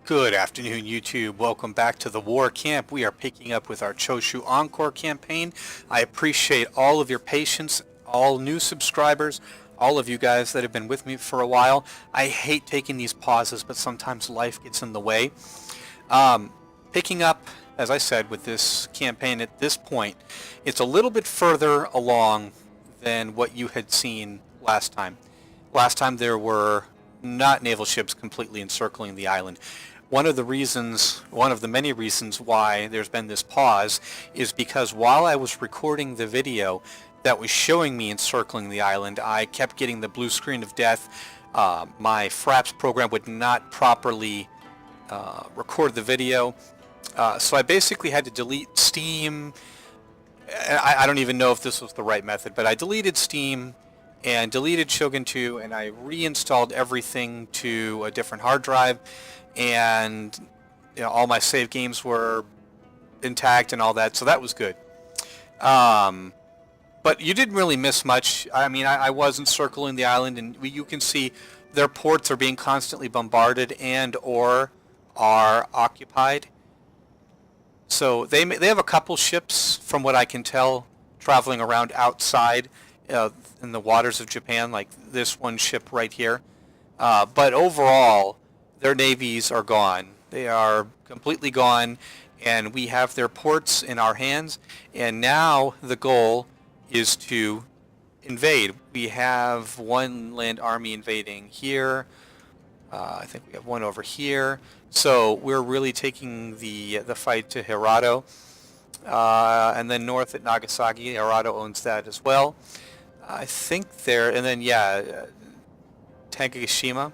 Good afternoon, YouTube. Welcome back to the War Camp. We are picking up with our Choshu Encore campaign. I appreciate all of your patience, all new subscribers, all of you guys that have been with me for a while. I hate taking these pauses, but sometimes life gets in the way. Picking up, as I said, with this campaign at this point, it's a little bit further along than what you had seen last time. Last time there were not naval ships completely encircling the island. One of the many reasons why there's been this pause is because while I was recording the video that was showing me encircling the island, I kept getting the blue screen of death. My Fraps program would not properly record the video, so I basically had to delete Steam. I don't even know if this was the right method, but I deleted Steam and deleted Shogun 2, and I reinstalled everything to a different hard drive, and all my save games were intact and all that, so that was good. But you didn't really miss much. I mean, I was encircling the island, and you can see their ports are being constantly bombarded and or are occupied. So they have a couple ships, from what I can tell, traveling around outside in the waters of Japan, like this one ship right here. But overall, their navies are gone. They are completely gone, and we have their ports in our hands. And now the goal is to invade. We have one land army invading here. I think we have one over here. So we're really taking the fight to Hirado. And then north at Nagasaki, Hirado owns that as well. I think there, and then yeah, Tanegashima,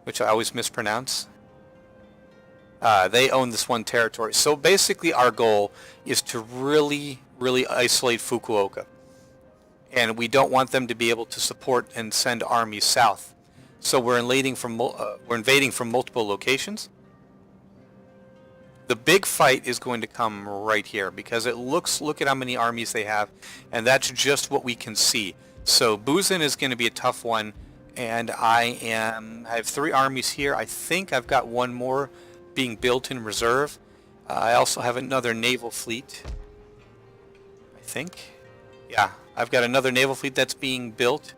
which I always mispronounce. They own this one territory. So basically our goal is to really isolate Fukuoka. And we don't want them to be able to support and send armies south. So we're invading from multiple locations. The big fight is going to come right here because look at how many armies they have, and that's just what we can see. So Busan is going to be a tough one, and I have 3 armies here. I think I've got one more being built in reserve. I also have another naval fleet. I think. Yeah, I've got another naval fleet that's being built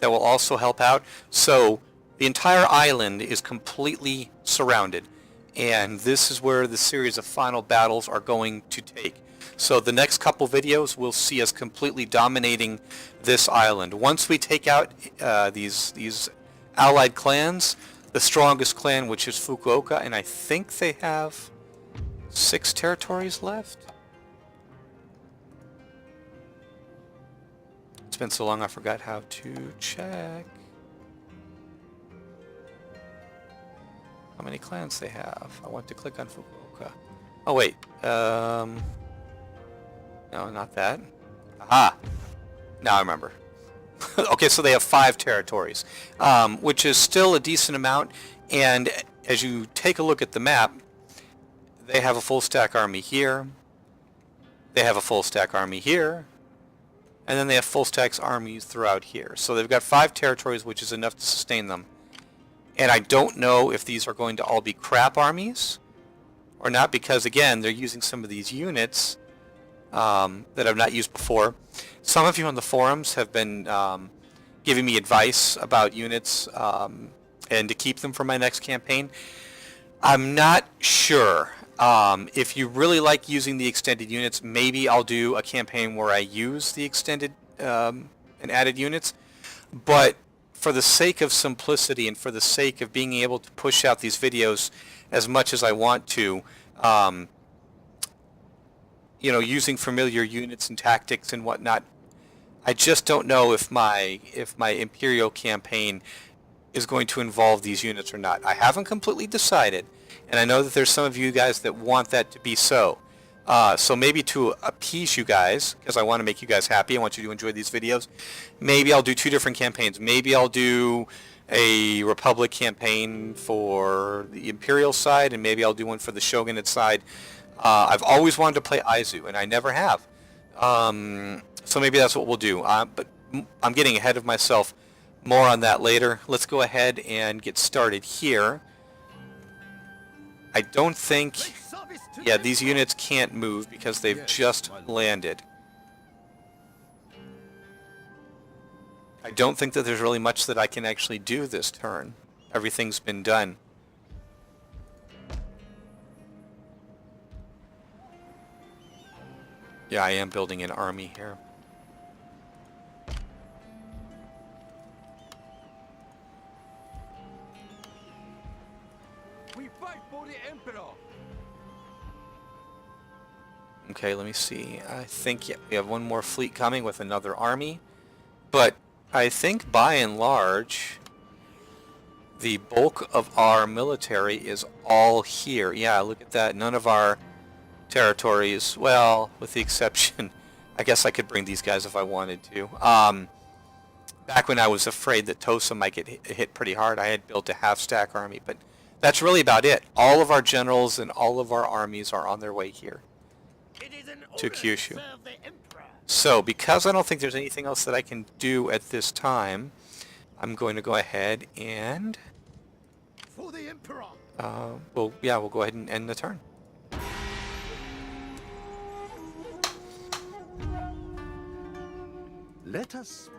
that will also help out. So the entire island is completely surrounded. And this is where the series of final battles are going to take. So the next couple videos will see us completely dominating this island. Once we take out these allied clans, the strongest clan, which is Fukuoka, and I think they have 6 territories left. It's been so long I forgot how to check how many clans they have. I want to click on Fukuoka. Oh wait, no, not that. Aha! Now I remember. Okay, so they have 5 territories, which is still a decent amount. And as you take a look at the map, they have a full stack army here. They have a full stack army here. And then they have full stacks armies throughout here. So they've got 5 territories, which is enough to sustain them. And I don't know if these are going to all be crap armies or not, because again, they're using some of these units that I've not used before. Some of you on the forums have been giving me advice about units and to keep them for my next campaign. I'm not sure. If you really like using the extended units, maybe I'll do a campaign where I use the extended and added units. But for the sake of simplicity and for the sake of being able to push out these videos as much as I want to, using familiar units and tactics and whatnot, I just don't know if my Imperial campaign is going to involve these units or not. I haven't completely decided, and I know that there's some of you guys that want that to be so. So maybe to appease you guys, because I want to make you guys happy, I want you to enjoy these videos, maybe I'll do 2 different campaigns. Maybe I'll do a Republic campaign for the Imperial side, and maybe I'll do one for the Shogunate side. I've always wanted to play Aizu, and I never have. So maybe that's what we'll do. But I'm getting ahead of myself. More on that later. Let's go ahead and get started here. I don't think... Yeah, these units can't move because they've just landed. I don't think that there's really much that I can actually do this turn. Everything's been done. Yeah, I am building an army here. We fight for the Emperor. Okay, let me see. I think, yeah, we have one more fleet coming with another army. But I think by and large, the bulk of our military is all here. Yeah, look at that. None of our territories, well, with the exception, I guess I could bring these guys if I wanted to. Back when I was afraid that Tosa might get hit pretty hard, I had built a half-stack army, but that's really about it. All of our generals and all of our armies are on their way here to Kyushu. So, because I don't think there's anything else that I can do at this time, I'm going to go ahead and... For the Emperor. we'll go ahead and end the turn. Let us.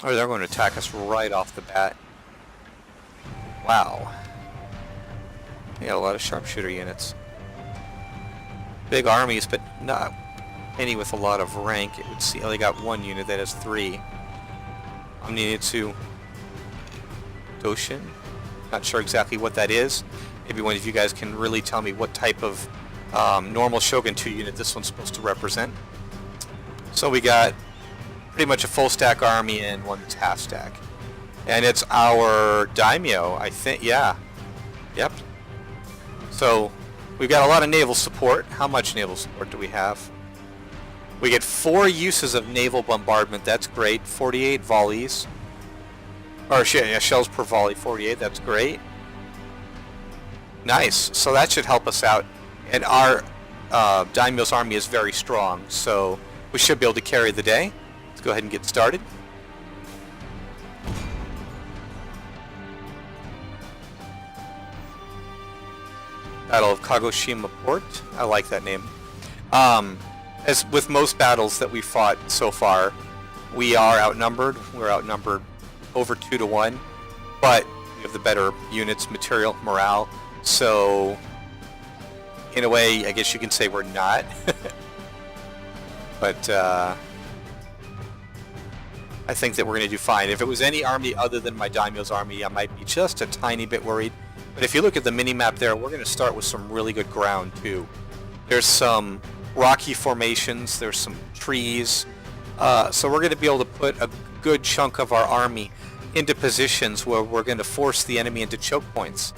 Oh, they're going to attack us right off the bat. Wow. They got a lot of sharpshooter units. Big armies, but not any with a lot of rank. It would see. Oh, they got one unit that has 3. Omninitsu Doshin. Not sure exactly what that is. Maybe one of you guys can really tell me what type of normal Shogun 2 unit this one's supposed to represent. So we got pretty much a full stack army and one that's half stack. And it's our daimyo, I think. Yeah. Yep. So we've got a lot of naval support. How much naval support do we have? We get 4 uses of naval bombardment. That's great. 48 volleys. Or yeah, shells per volley. 48. That's great. Nice. So that should help us out. And our daimyo's army is very strong. So we should be able to carry the day. Let's go ahead and get started. Battle of Kagoshima Port. I like that name. As with most battles that we fought so far, we are outnumbered. We're outnumbered over 2 to 1, but we have the better units, material, morale. So, in a way, I guess you can say we're not. But I think that we're going to do fine. If it was any army other than my daimyo's army, I might be just a tiny bit worried. But if you look at the mini-map there, we're going to start with some really good ground, too. There's some rocky formations, there's some trees, so we're going to be able to put a good chunk of our army into positions where we're going to force the enemy into choke points.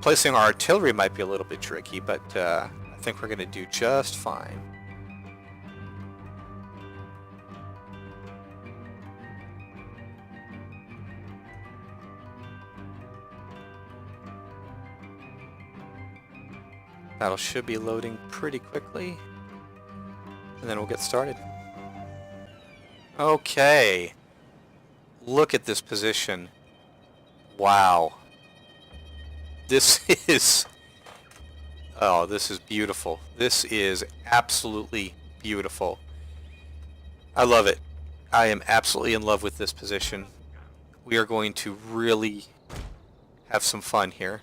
Placing our artillery might be a little bit tricky, but I think we're going to do just fine. Battle should be loading pretty quickly, and then we'll get started. Okay, look at this position. Wow. This is... Oh, this is beautiful. This is absolutely beautiful. I love it. I am absolutely in love with this position. We are going to really have some fun here.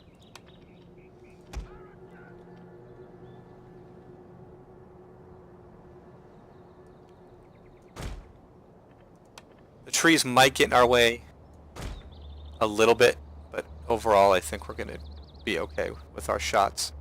The trees might get in our way a little bit, but overall I think we're going to be okay with our shots.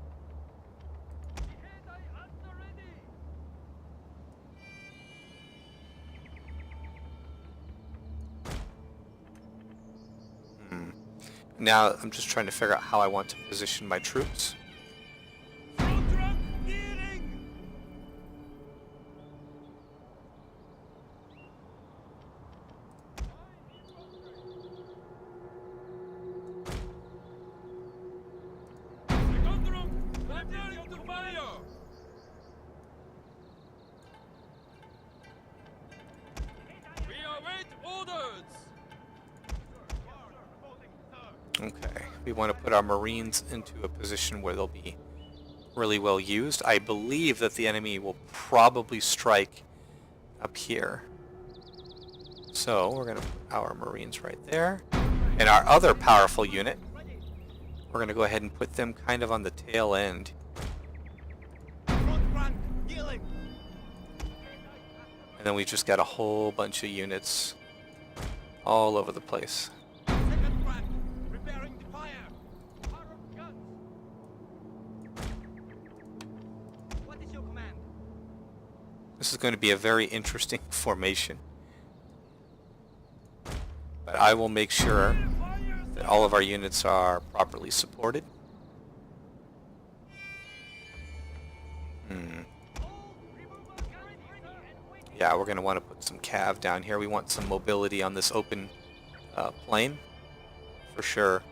Now I'm just trying to figure out how I want to position my troops. Okay, we want to put our Marines into a position where they'll be really well used. I believe that the enemy will probably strike up here. So we're going to put our Marines right there. And our other powerful unit, we're going to go ahead and put them kind of on the tail end. And then we've just got a whole bunch of units all over the place. This is going to be a very interesting formation. But I will make sure that all of our units are properly supported. Yeah, we're going to want to put some cav down here. We want some mobility on this open plain, for sure.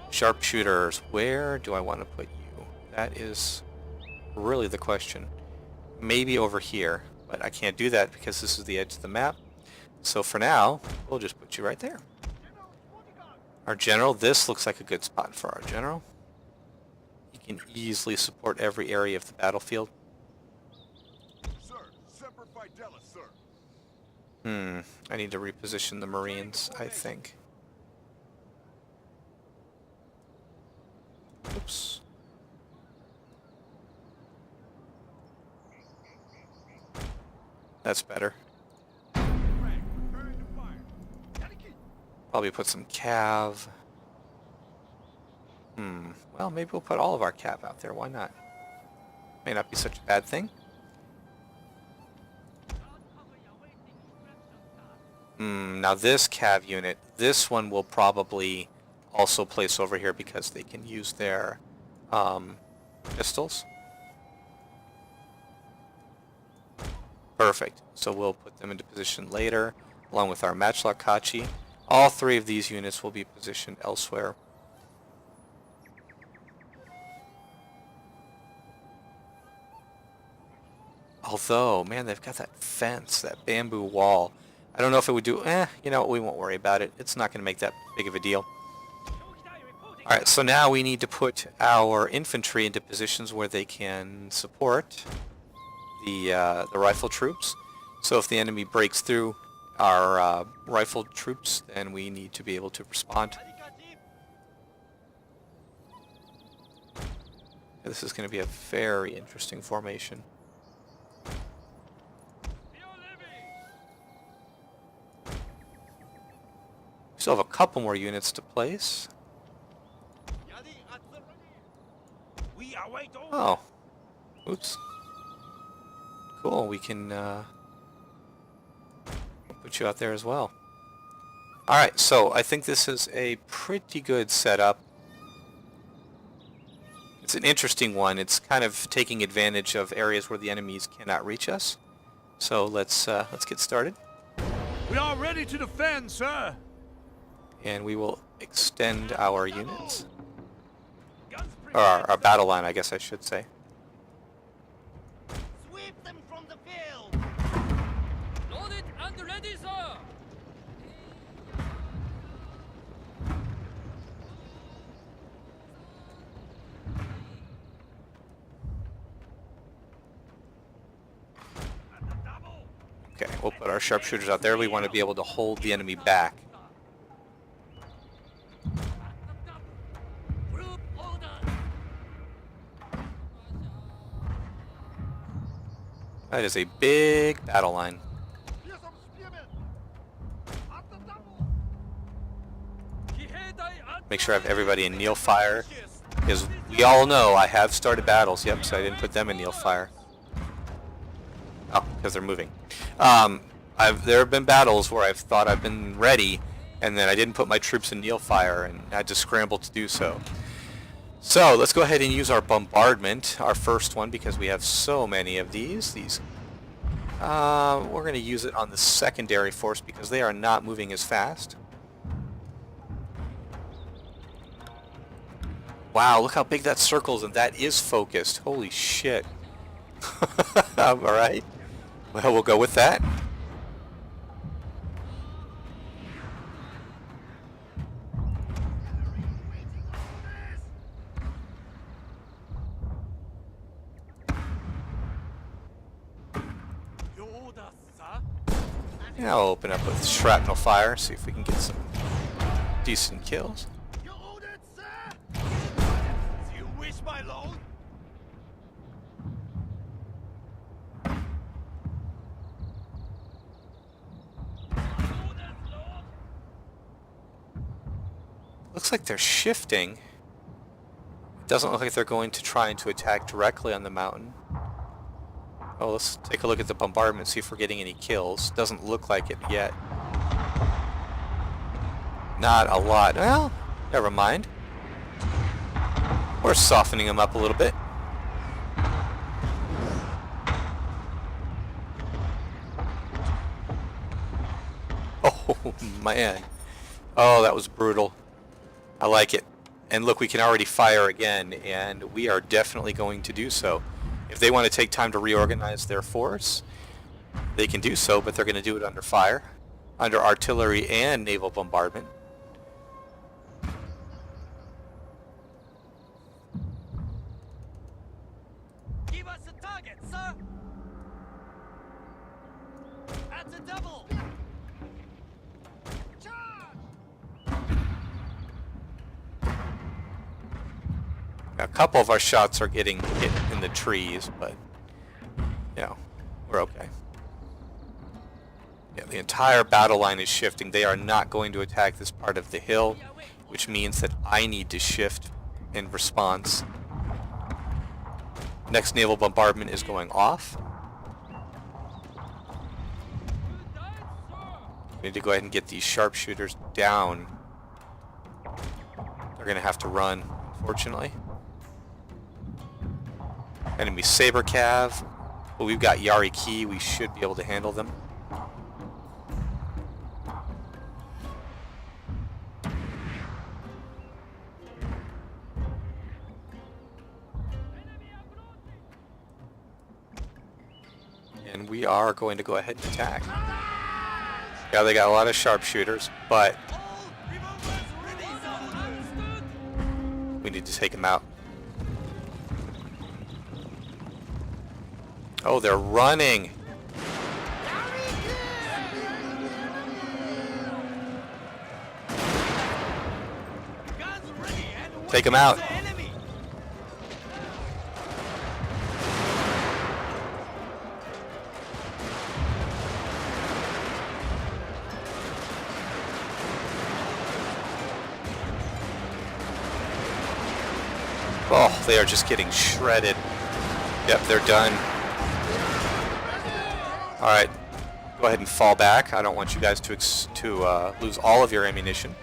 Sharpshooters, where do I want to put you? That is really the question. Maybe over here, but I can't do that because this is the edge of the map. So for now, we'll just put you right there. Our general, this looks like a good spot for our general. He can easily support every area of the battlefield. Sir, Semper Fidelis, sir. I need to reposition the Marines, I think. Oops. That's better. Probably put some cav. Well, maybe we'll put all of our cav out there. Why not? May not be such a bad thing. Now this cav unit, this one will probably also place over here because they can use their pistols. Perfect. So we'll put them into position later, along with our matchlock Kachi. All three of these units will be positioned elsewhere. Although, man, they've got that fence, that bamboo wall. I don't know if it would do... you know what, we won't worry about it. It's not going to make that big of a deal. Alright, so now we need to put our infantry into positions where they can support the rifle troops. So if the enemy breaks through our rifle troops, then we need to be able to respond. This is going to be a very interesting formation. We still have a couple more units to place. Oh. Oops. Cool, we can put you out there as well. Alright, so I think this is a pretty good setup. It's an interesting one. It's kind of taking advantage of areas where the enemies cannot reach us. So let's get started. We are ready to defend, sir. And we will extend our units. Or our battle line, I guess I should say. Sweep them from the field. Loaded and ready, sir. Okay, we'll put our sharpshooters out there. We want to be able to hold the enemy back. That is a big battle line. Make sure I have everybody in kneel fire, because we all know I have started battles. Yep, so I didn't put them in kneel fire. Oh, because they're moving. There have been battles where I've thought I've been ready, and then I didn't put my troops in kneel fire, and I had to scramble to do so. So let's go ahead and use our bombardment, our first one, because we have so many of these. We're going to use it on the secondary force because they are not moving as fast. Wow, look how big that circle is, and that is focused. Holy shit. Alright. Well, we'll go with that. Orders, sir. Yeah, I'll open up with shrapnel fire, see if we can get some decent kills. You ordered, sir? Do you wish, my lord? Orders, lord. Looks like they're shifting. It doesn't look like they're going to try to attack directly on the mountain. Oh, let's take a look at the bombardment, see if we're getting any kills. Doesn't look like it yet. Not a lot. Well, never mind. We're softening them up a little bit. Oh, man. Oh, that was brutal. I like it. And look, we can already fire again, and we are definitely going to do so. If they want to take time to reorganize their force, they can do so, but they're going to do it under fire, under artillery and naval bombardment. Give us a target, sir. At the double. A couple of our shots are getting hit in the trees, but, you know, we're okay. Yeah, the entire battle line is shifting. They are not going to attack this part of the hill, which means that I need to shift in response. Next naval bombardment is going off. We need to go ahead and get these sharpshooters down. They're going to have to run, unfortunately. Enemy saber cav, but we've got Yari Key. We should be able to handle them. And we are going to go ahead and attack. Yeah, they got a lot of sharpshooters, but we need to take them out. Oh, they're running. Take them out. Oh, they are just getting shredded. Yep, they're done. Alright, go ahead and fall back. I don't want you guys to lose all of your ammunition.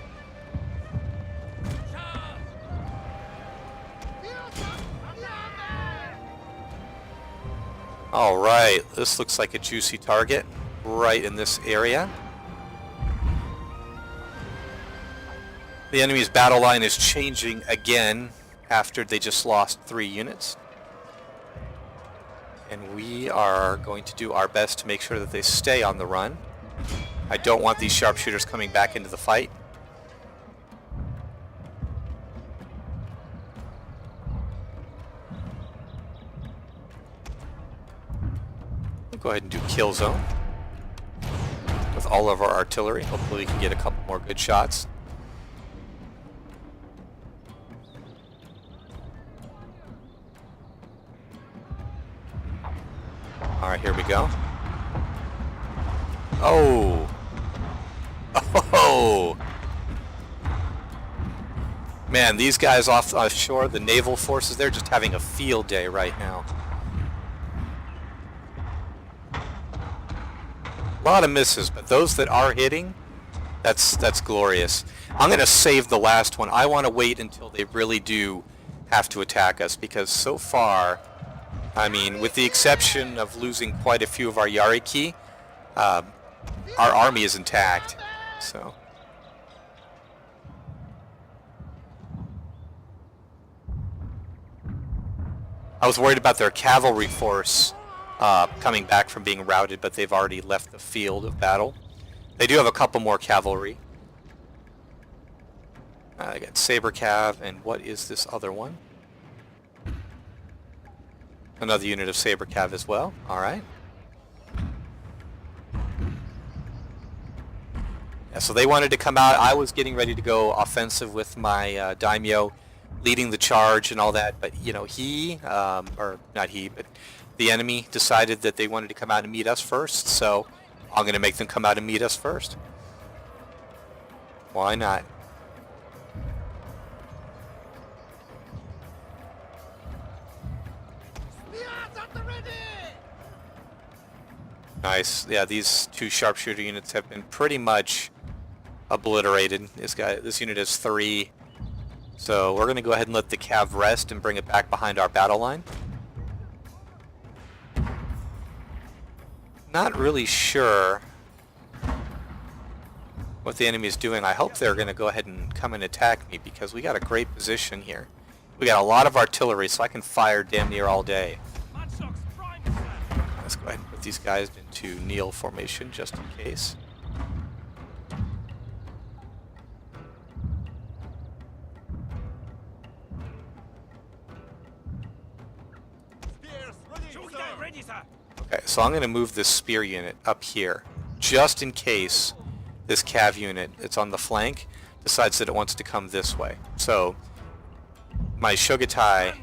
Alright, this looks like a juicy target right in this area. The enemy's battle line is changing again after they just lost 3 units. And we are going to do our best to make sure that they stay on the run. I don't want these sharpshooters coming back into the fight. We'll go ahead and do kill zone with all of our artillery. Hopefully we can get a couple more good shots. Alright, here we go. Oh! Oh! Man, these guys offshore, the naval forces, they're just having a field day right now. A lot of misses, but those that are hitting, that's glorious. I'm going to save the last one. I want to wait until they really do have to attack us, because so far, I mean, with the exception of losing quite a few of our Yariki, our army is intact. So I was worried about their cavalry force coming back from being routed, but they've already left the field of battle. They do have a couple more cavalry. I got saber cav, and what is this other one? Another unit of saber cav as well. All right. Yeah, so they wanted to come out. I was getting ready to go offensive with my daimyo, leading the charge and all that. But you know, or not he, but the enemy decided that they wanted to come out and meet us first. So I'm going to make them come out and meet us first. Why not? Nice. Yeah, these two sharpshooter units have been pretty much obliterated. This unit is 3. So we're going to go ahead and let the cav rest and bring it back behind our battle line. Not really sure what the enemy is doing. I hope they're going to go ahead and come and attack me because we got a great position here. We got a lot of artillery, so I can fire damn near all day. Let's go ahead and put these guys into kneel formation just in case. Okay, so I'm going to move this spear unit up here just in case this cav unit that's on the flank decides that it wants to come this way. So my Shogutai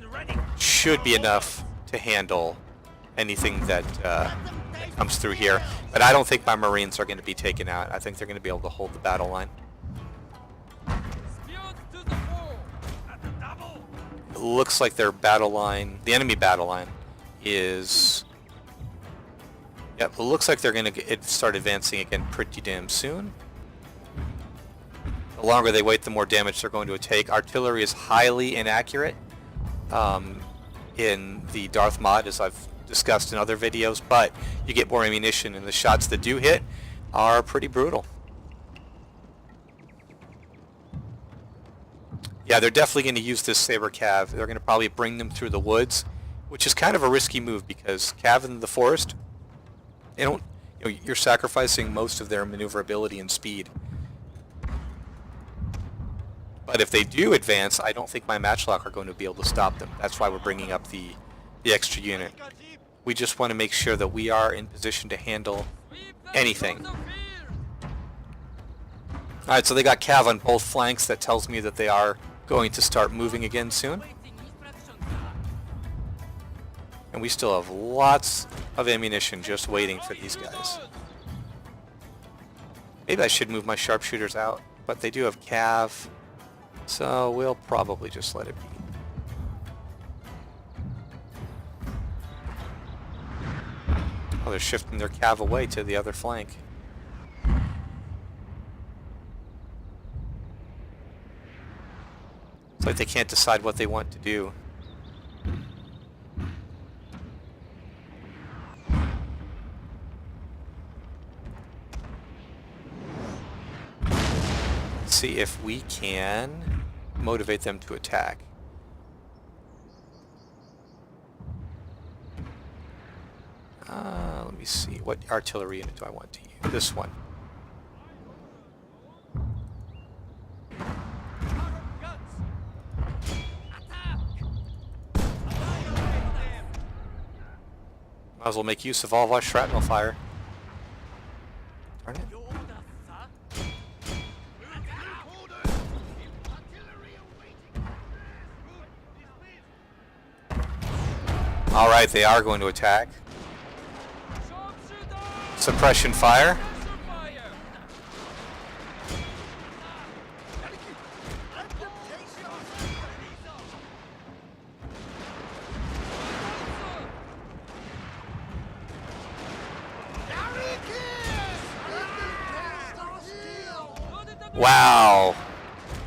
should be enough to handle anything that comes through here, but I don't think my Marines are going to be taken out. I think they're going to be able to hold the battle line. It looks like their battle line, the enemy battle line, is... Yep, it looks like they're going to start advancing again pretty damn soon. The longer they wait, the more damage they're going to take. Artillery is highly inaccurate in the Darth mod, as I've discussed in other videos, but you get more ammunition, and the shots that do hit are pretty brutal. Yeah, they're definitely going to use this Saber Cav. They're going to probably bring them through the woods, which is kind of a risky move because Cav in the forest, they don't, you know, you're sacrificing most of their maneuverability and speed. But if they do advance, I don't think my matchlock are going to be able to stop them. That's why we're bringing up the extra unit. We just want to make sure that we are in position to handle anything. Alright, so they got cav on both flanks. That tells me that they are going to start moving again soon. And we still have lots of ammunition just waiting for these guys. Maybe I should move my sharpshooters out, but they do have cav, so we'll probably just let it be. Oh, they're shifting their cav away to the other flank. It's like they can't decide what they want to do. Let's see if we can motivate them to attack. Let me see. What artillery unit do I want to use? This one. Might as well make use of all of our shrapnel fire. Darn it. Alright, they are going to attack. Suppression fire. Wow.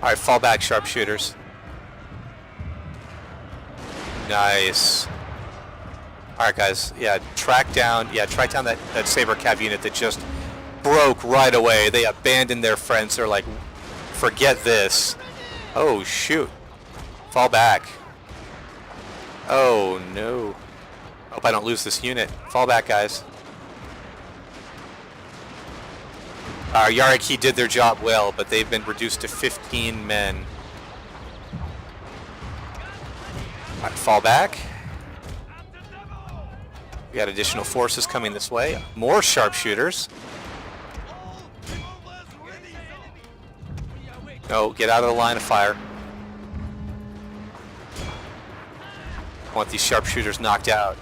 Alright, fall back, sharpshooters. Nice. Alright guys, yeah, track down that Saber Cav unit that just broke right away. They abandoned their friends. They're like, forget this. Oh shoot. Fall back. Oh no. Hope I don't lose this unit. Fall back, guys. Our Yariki did their job well, but they've been reduced to 15 men. Alright, fall back. We got additional forces coming this way. More sharpshooters. No, get out of the line of fire. I want these sharpshooters knocked out.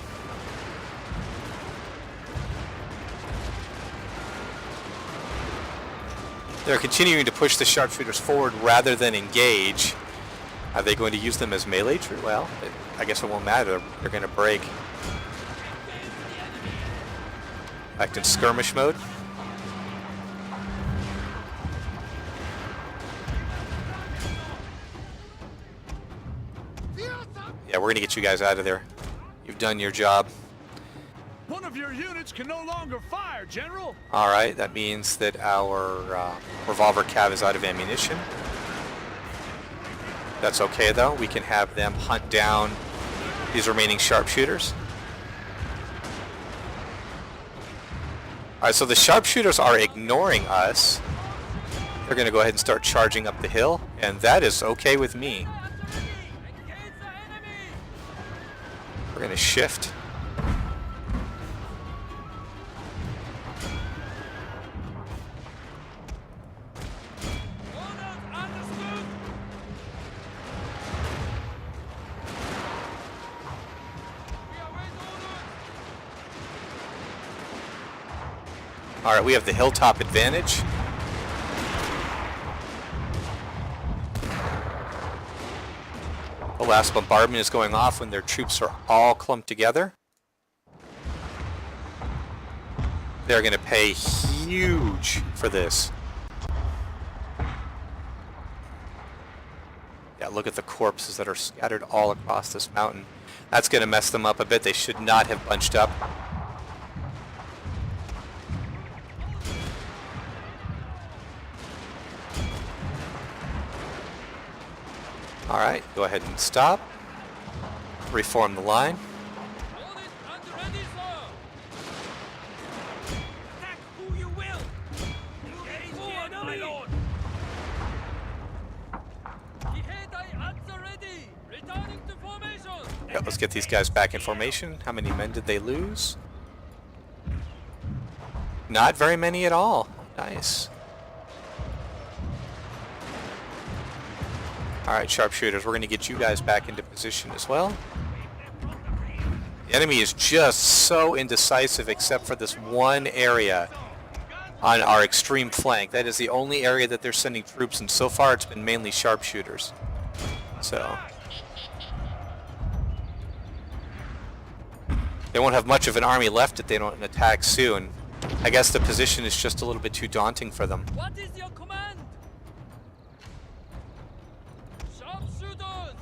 They're continuing to push the sharpshooters forward rather than engage. Are they going to use them as melee troops? Well, I guess it won't matter. They're going to break. Back in skirmish mode. Yeah, we're going to get you guys out of there. You've done your job. One of your units can no longer fire, General. All right, that means that our revolver cav is out of ammunition. That's okay though. We can have them hunt down these remaining sharpshooters. All right, so the sharpshooters are ignoring us. They're going to go ahead and start charging up the hill, and that is okay with me. We're going to shift. All right, we have the hilltop advantage. The last bombardment is going off when their troops are all clumped together. They're going to pay huge for this. Yeah, look at the corpses that are scattered all across this mountain. That's going to mess them up a bit. They should not have bunched up. All right, go ahead and stop. Reform the line. Attack who you will. Engage the enemy. Returning to formation. Yeah, let's get these guys back in formation. How many men did they lose? Not very many at all. Nice. Alright, sharpshooters, we're going to get you guys back into position as well. The enemy is just so indecisive except for this one area on our extreme flank. That is the only area that they're sending troops, and so far it's been mainly sharpshooters. So they won't have much of an army left if they don't attack soon. I guess the position is just a little bit too daunting for them. What is your command? Sharpshooters!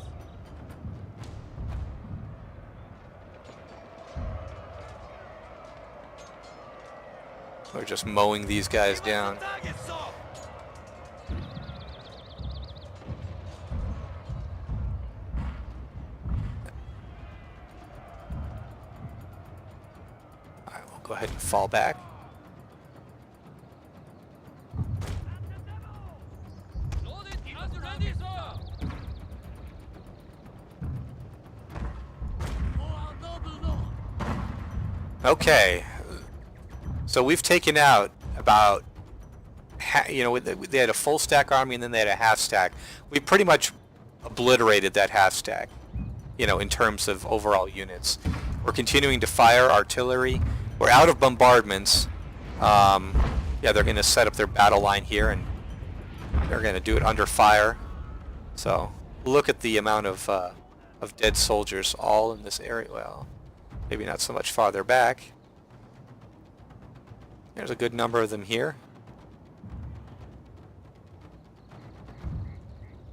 We're just mowing these guys down. Alright, we'll go ahead and fall back. Loaded and ready, sir! Okay, so we've taken out about, they had a full stack army and then they had a half stack. We pretty much obliterated that half stack, in terms of overall units. We're continuing to fire artillery. We're out of bombardments. Yeah, they're going to set up their battle line here and they're going to do it under fire. So look at the amount of dead soldiers all in this area. Well, maybe not so much farther back. There's a good number of them here.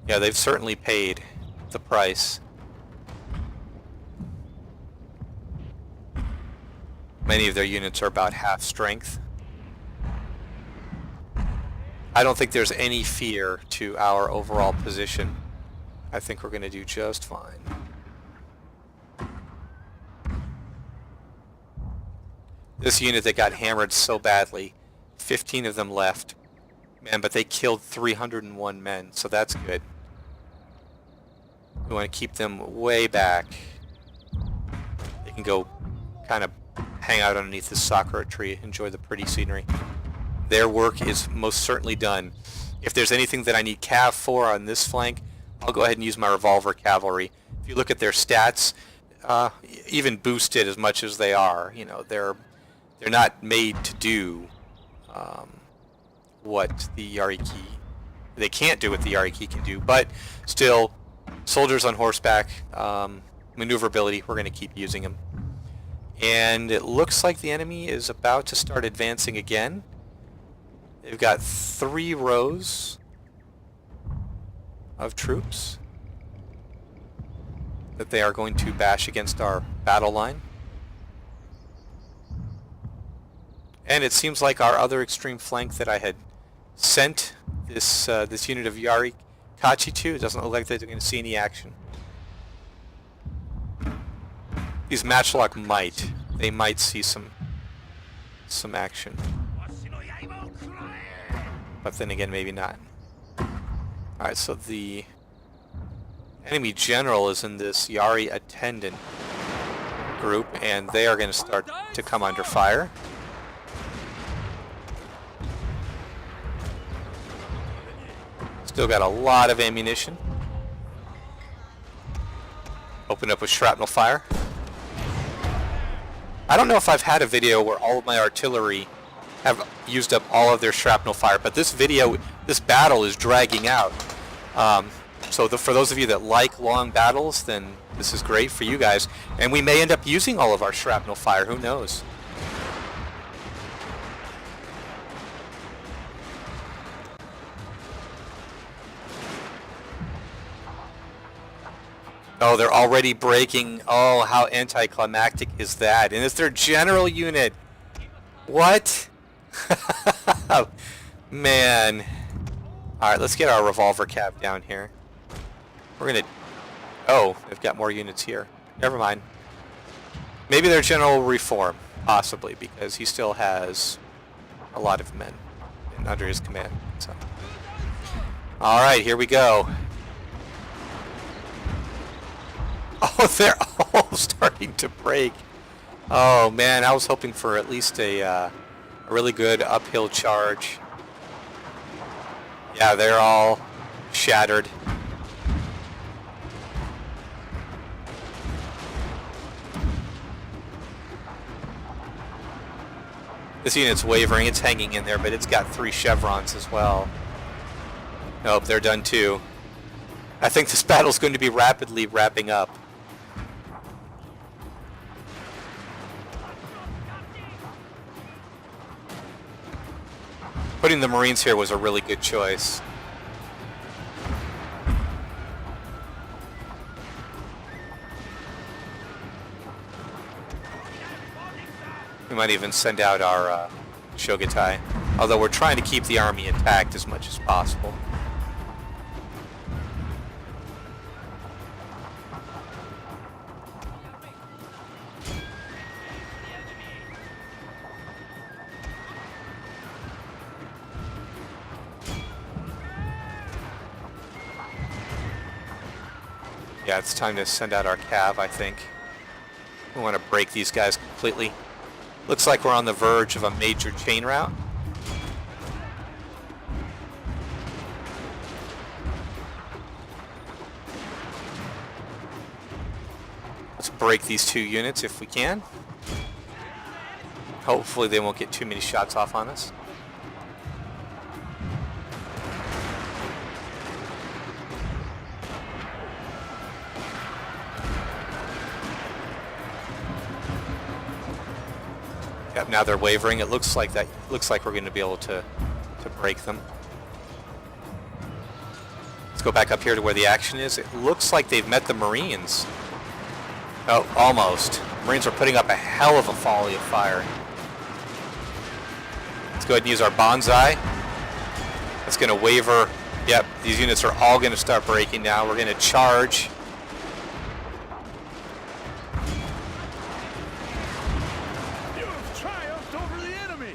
Yeah, they've certainly paid the price. Many of their units are about half strength. I don't think there's any fear to our overall position. I think we're going to do just fine. This unit that got hammered so badly, 15 of them left. Man, but they killed 301 men, so that's good. We want to keep them way back. They can go kind of hang out underneath this sakura tree, enjoy the pretty scenery. Their work is most certainly done. If there's anything that I need cav for on this flank, I'll go ahead and use my revolver cavalry. If you look at their stats, even boosted as much as they are, you know, they're not made to do what the Yariki, they can't do what the Yariki can do, but still, soldiers on horseback, maneuverability, we're going to keep using them. And it looks like the enemy is about to start advancing again. They've got 3 rows of troops that they are going to bash against our battle line. And it seems like our other extreme flank that I had sent this this unit of Yari Kachi to, it doesn't look like they're going to see any action. These matchlock they might see some action. But then again, maybe not. Alright, so the enemy general is in this Yari attendant group, and they are going to start to come under fire. Still got a lot of ammunition. Open up with shrapnel fire. I don't know if I've had a video where all of my artillery have used up all of their shrapnel fire, but this battle is dragging out. So for those of you that like long battles, then this is great for you guys. And we may end up using all of our shrapnel fire, who knows? Oh, they're already breaking. Oh, how anticlimactic is that? And it's their general unit. What? Man. Alright, let's get our revolver cap down here. We're gonna... Oh, they've got more units here. Never mind. Maybe their general will reform. Possibly, because he still has a lot of men under his command. So. Alright, here we go. Oh, they're all starting to break. Oh man, I was hoping for at least a really good uphill charge. Yeah, they're all shattered. This unit's wavering, it's hanging in there, but it's got 3 chevrons as well. Nope, they're done too. I think this battle's going to be rapidly wrapping up. Putting the Marines here was a really good choice. We might even send out our Shogatai, although we're trying to keep the army intact as much as possible. Yeah, it's time to send out our cav, I think. We want to break these guys completely. Looks like we're on the verge of a major chain route. Let's break these 2 units if we can. Hopefully they won't get too many shots off on us. Yep, now they're wavering. It looks like we're going to be able to break them. Let's go back up here to where the action is. It looks like they've met the Marines. Oh, almost. Marines are putting up a hell of a volley of fire. Let's go ahead and use our bonsai. That's going to waver. Yep, these units are all going to start breaking now. We're going to charge.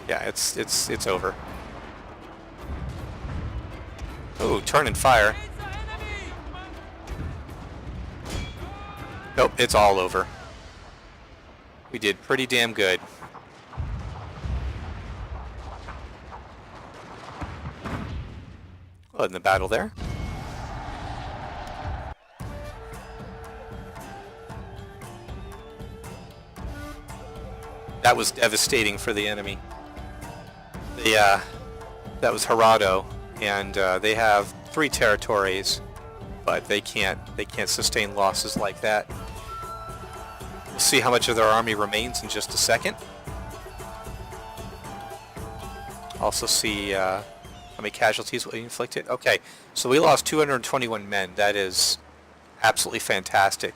Yeah, it's over. Ooh, turn and fire. Nope, it's all over. We did pretty damn good. Well, in the battle there. That was devastating for the enemy. That was Hirado, and they have 3 territories, but they can't sustain losses like that. We'll see how much of their army remains in just a second. Also see how many casualties we inflicted. Okay, so we lost 221 men. That is absolutely fantastic.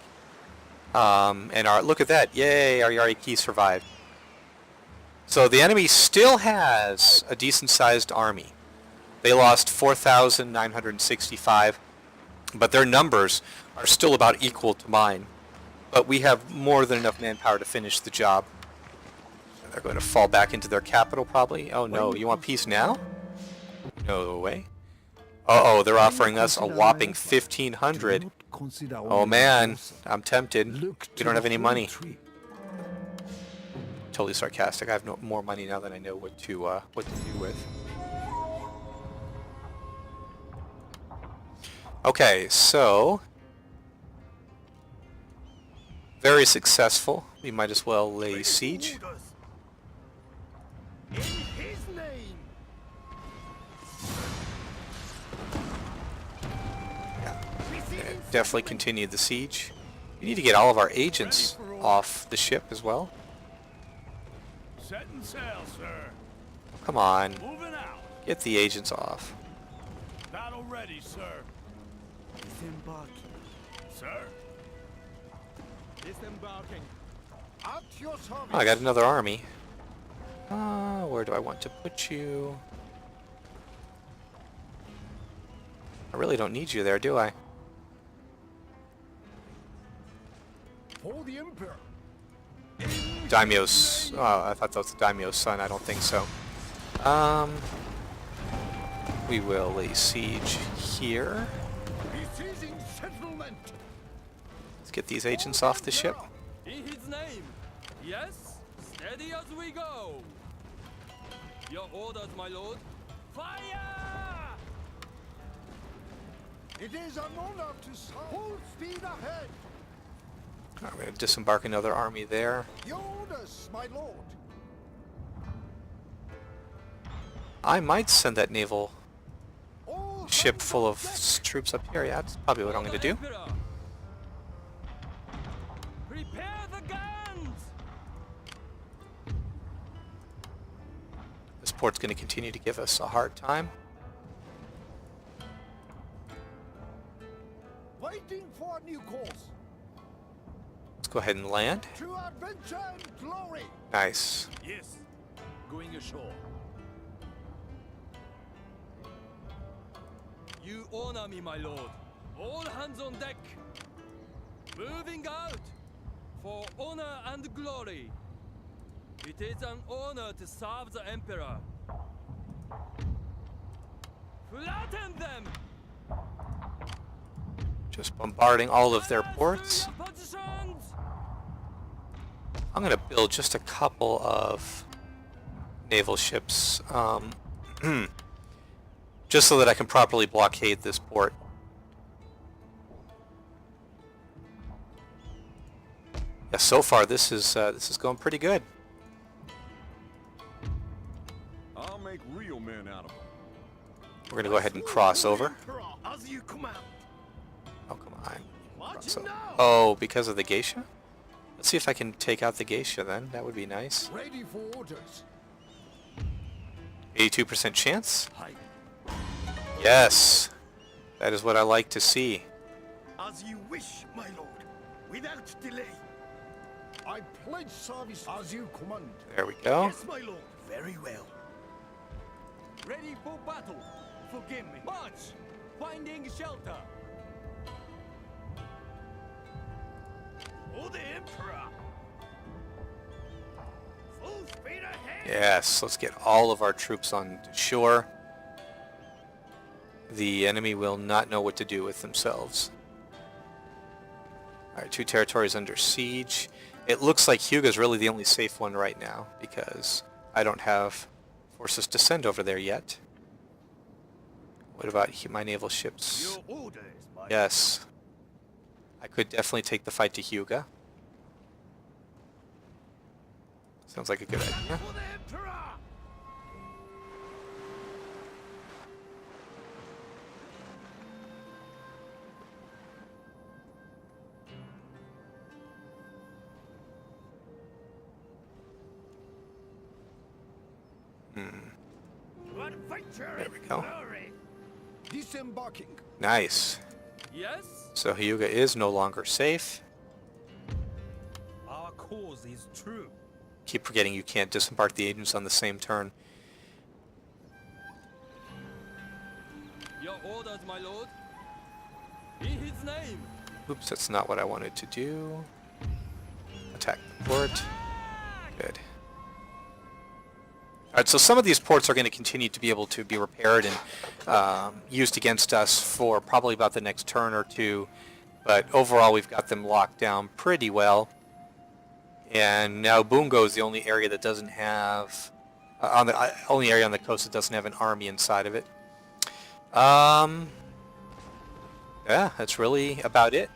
And look at that! Yay, our Yariki survived. So the enemy still has a decent-sized army. They lost 4,965, but their numbers are still about equal to mine. But we have more than enough manpower to finish the job. They're going to fall back into their capital, probably. Oh no, you want peace now? No way. Uh-oh, they're offering us a whopping 1,500. Oh man, I'm tempted. We don't have any money. Totally sarcastic. I have more money now than I know what to do with. Okay, so very successful. We might as well lay siege. In his name. Definitely continue the siege. We need to get all of our agents off the ship as well. Setting sail, sir. Come on, Moving out. get the agents off. Battle ready, sir. Disembarking. Sir. Disembarking. At your service. Oh, I got another army. Where do I want to put you? I really don't need you there, do I? For the Emperor. Daimyo's... Oh, I thought that was the Daimyo's son. I don't think so. We will lay siege here. Besieging settlement. Let's get these agents off the ship. In his name. Yes, steady as we go. Your orders, my lord. Fire! It is an honor to serve. Full speed ahead. I'm going to disembark another army there. Your orders, my lord. I might send that naval All ship hands full on of deck. troops up here. Yeah, that's probably what I'm going to do. Emperor. Prepare the guns! This port's going to continue to give us a hard time. Waiting for a new course. Let's go ahead and land. To adventure and glory. Nice. Yes. Going ashore. You honor me, my lord. All hands on deck. Moving out for honor and glory. It is an honor to serve the Emperor. Flatten them! Just bombarding all of their ports. Advance to your positions! I'm going to build just a couple of naval ships, just so that I can properly blockade this port. Yeah, so far this is going pretty good. I'll make real men out of them. We're going to go ahead and cross over. Emperor, as you command. Oh, come on. Cross Marching over. now. Oh, because of the geisha? Let's see if I can take out the geisha then. That would be nice. Ready for orders. 82% chance? Hi. Yes. That is what I like to see. As you wish, my lord. Without delay. I pledge service as you command. There we go. Yes, my lord. Very well. Ready for battle. Forgive me. March! Finding shelter. For the Emperor. Full speed ahead. Yes, let's get all of our troops on shore. The enemy will not know what to do with themselves. Alright, 2 territories under siege. It looks like Hyuga's really the only safe one right now, because I don't have forces to send over there yet. What about my naval ships? Your orders, my Yes. I could definitely take the fight to Hyuga. Sounds like a good idea. For the Emperor! To adventure There we and go. glory! Disembarking. Nice. Yes? So Hyuga is no longer safe. Our cause is true. Keep forgetting you can't disembark the agents on the same turn. Your orders, my lord. In his name. Oops, that's not what I wanted to do. Attack the port. Good. Alright, so some of these ports are going to continue to be able to be repaired and used against us for probably about the next turn or two. But overall, we've got them locked down pretty well. And now Bungo is the only area that doesn't have... only area on the coast that doesn't have an army inside of it. Yeah, that's really about it.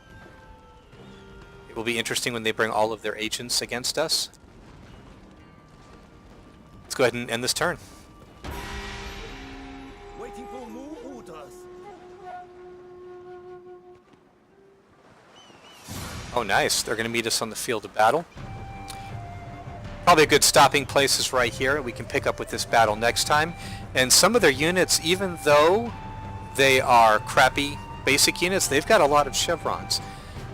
It will be interesting when they bring all of their agents against us. Let's go ahead and end this turn. Waiting for more orders. Oh, nice. They're going to meet us on the field of battle. Probably a good stopping place is right here. We can pick up with this battle next time. And some of their units, even though they are crappy basic units, they've got a lot of chevrons.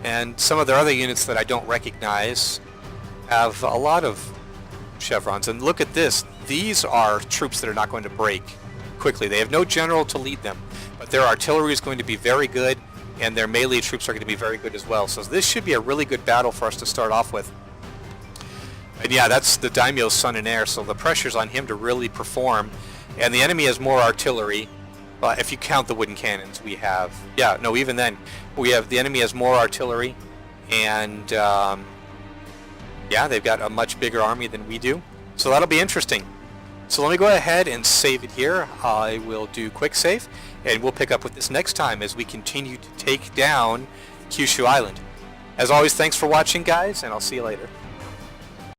And some of their other units that I don't recognize have a lot of chevrons. And look at this. These are troops that are not going to break quickly. They have no general to lead them. But their artillery is going to be very good, and their melee troops are going to be very good as well. So this should be a really good battle for us to start off with. And yeah, that's the Daimyo's son and heir, so the pressure's on him to really perform. And the enemy has more artillery. If you count the wooden cannons, we have... Yeah, no, even then, we have... The enemy has more artillery, and... yeah, they've got a much bigger army than we do. So that'll be interesting. So let me go ahead and save it here. I will do quick save, and we'll pick up with this next time as we continue to take down Kyushu Island. As always, thanks for watching, guys, and I'll see you later.